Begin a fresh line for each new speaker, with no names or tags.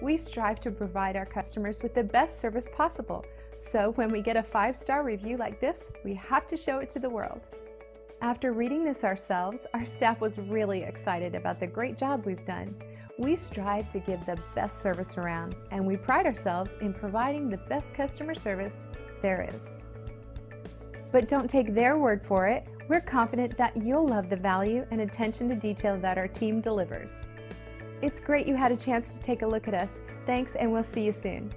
we strive to provide our customers with the best service possible. So when we get a 5-star review like this, we have to show it to the world. After reading this ourselves, our staff was really excited about the great job we've done. We strive to give the best service around, and we pride ourselves in providing the best customer service there is. But don't take their word for it. We're confident that you'll love the value and attention to detail that our team delivers. It's great you had a chance to take a look at us. Thanks, and we'll see you soon.